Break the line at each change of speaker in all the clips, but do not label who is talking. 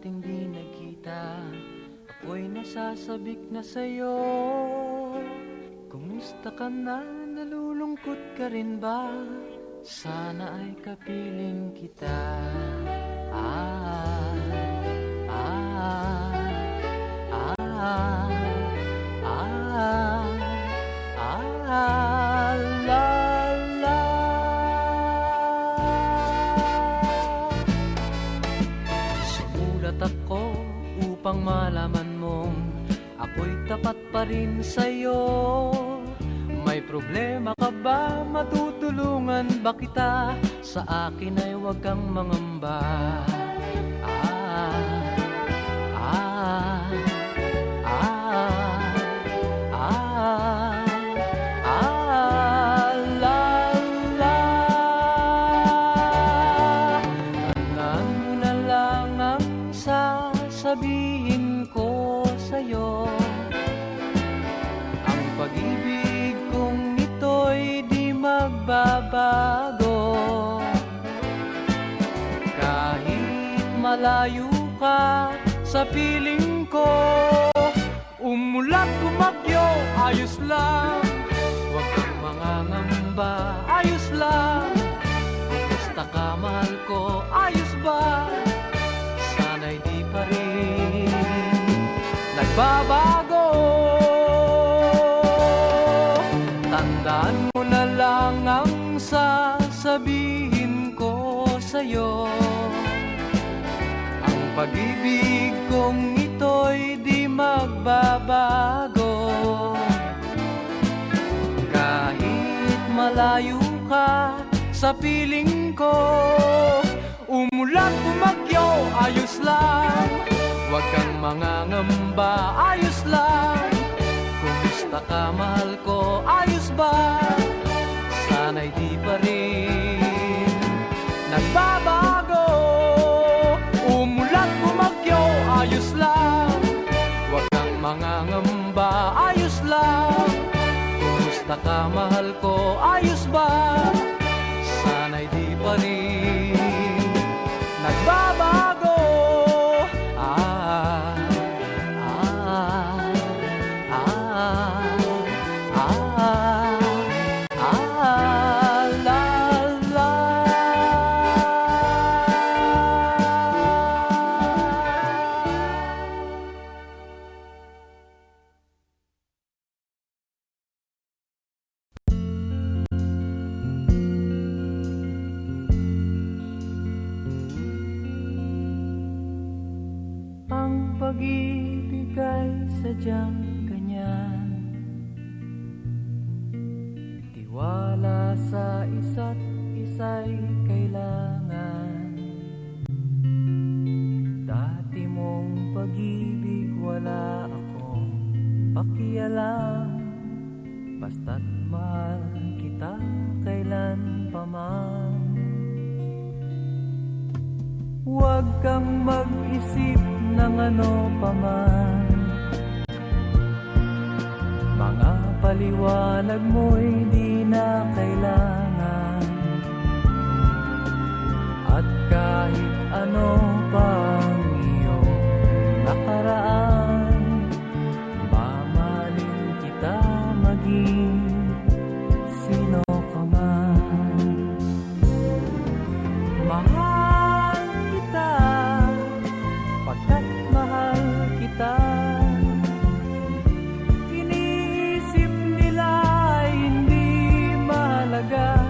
nating di nagkita, ako'y nasasabik na sa'yo. Kumusta ka na? Nalulungkot ka rin ba? Sana ay kapiling kita. Ah, ah, ah, ah, ah, la, la. Sumulat ako upang malaman mong ako'y tapat pa rin sa'yo. May problema ka ba? Matutulungan ba kita? Sa akin ay huwag kang mangamba. Ah, ah, ah, ah, ah, la, la. Tandaan mo na lang ang sasabihin ko sa'yo. Ang pag-ibig kong ito'y di magbabago. Kahit malayo ka sa piling ko, umulan bumagyo, ayos lang. Huwag kang mangangamba, ayos lang. Basta ka mahal ko, ayos ba? Sana'y di pa rin nagbabago. Tandaan mo na lang ang sasabihin ko sa'yo. Ang pag-ibig kong ito'y di magbabago. Kahit malayo ka sa piling ko, umulan bumagyo, ayos lang. Huwag kang mangangamba, ayos lang. Kumusta ka mahal ko, ayos ba? Sana'y di pa rin nagbabago. Umulan bumagyo, ayos lang. Huwag kang mangangamba, ayos lang. Kumusta ka mahal ko, ayos ba? Sana'y di pa rin nagbabago. Ah, ah, ang pag-ibig ay sadyang ganyan. Tiwala sa isa't isa'y kailangan. Dati mong pag-ibig wala akong pakialam. Basta't mahal kita kailan pa man. Huwag kang mag-isip ng ano pa man. Mga paliwanag mo'y di na kailangan. At kahit ano pang iyong nakaraan, mamahalin kita maging sino ka man. Mahal kita pagkat mahal kita. Iniisip nila ay hindi mahalaga.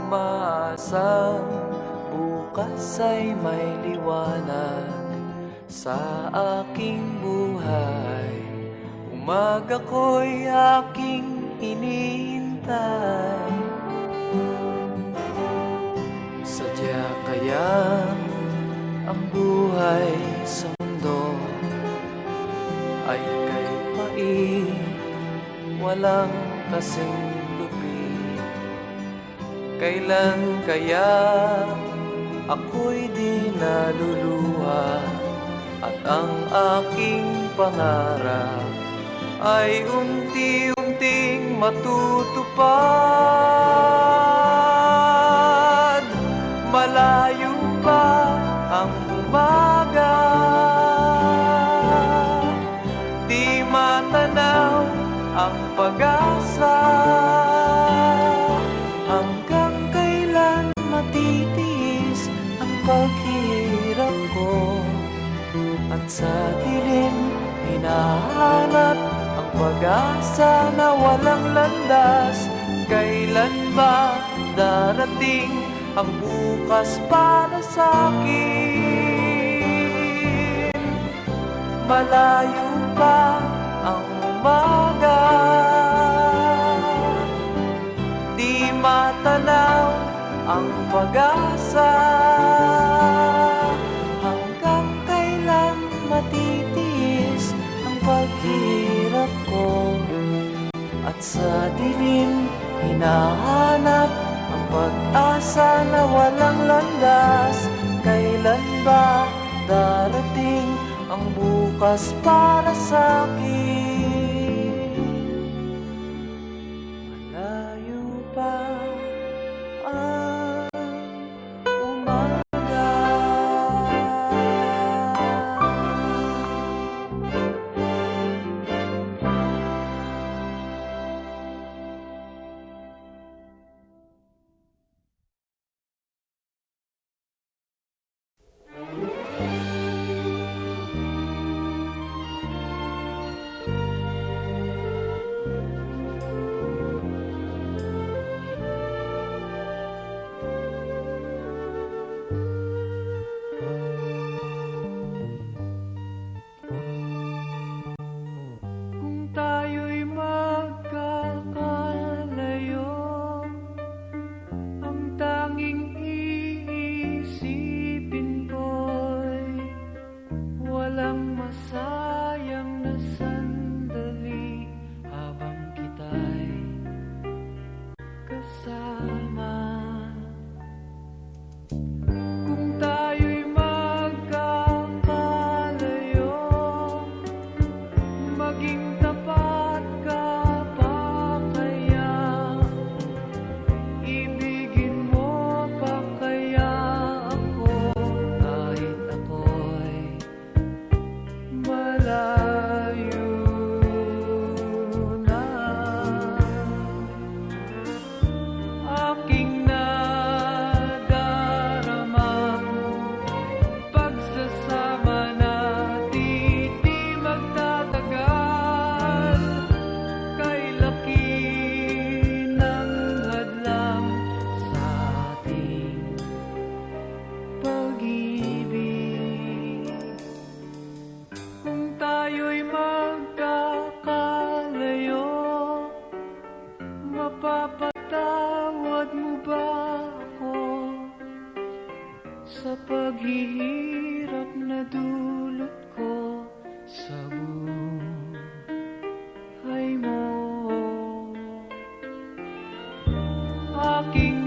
umaasang bukas ay may liwanag sa aking buhay. Umaga ko'y aking hinihintay. Sadya kaya ang buhay sa mundo ay kay pait, walang kasing lupit. Kailan kaya ako'y di naluluha at ang aking pangarap ay unti-unting matutupad. Malayo pa ang umaga, di matanaw ang pag-asa. Hanggang kailan matitiis ang paghihirap ko, at sa dilim hinahanap ang pag-asa na walang landas. Kailan ba darating ang bukas para sa'kin? Malayo pa ang umaga, di matanaw ang pag-asa. Hanggang kailan matitiis ang paghirap ko, at sa dilim hinahanap ang pag-asa na walang landas. Kailan ba darating ang bukas para sa'kin? Malayo pa ang umaga. Kung tayo'y magkakalayo, ang tanging iisipin ko'y walang masayang na sandali habang kita'y kasama. Kung tayo'y magkakalayo, maging tapat ka pa kaya? Ibigin mo pa kaya ako kahit ako'y malayo na? Aking nadaramang pagsasama natin di magtatagal. Kay laki ng hadlang sa ating pag-ibig. Kung tayo'y magkakalayo, mapapatawad mo ba ako sa paghihirap na dulot ko sa buhay mo? Aking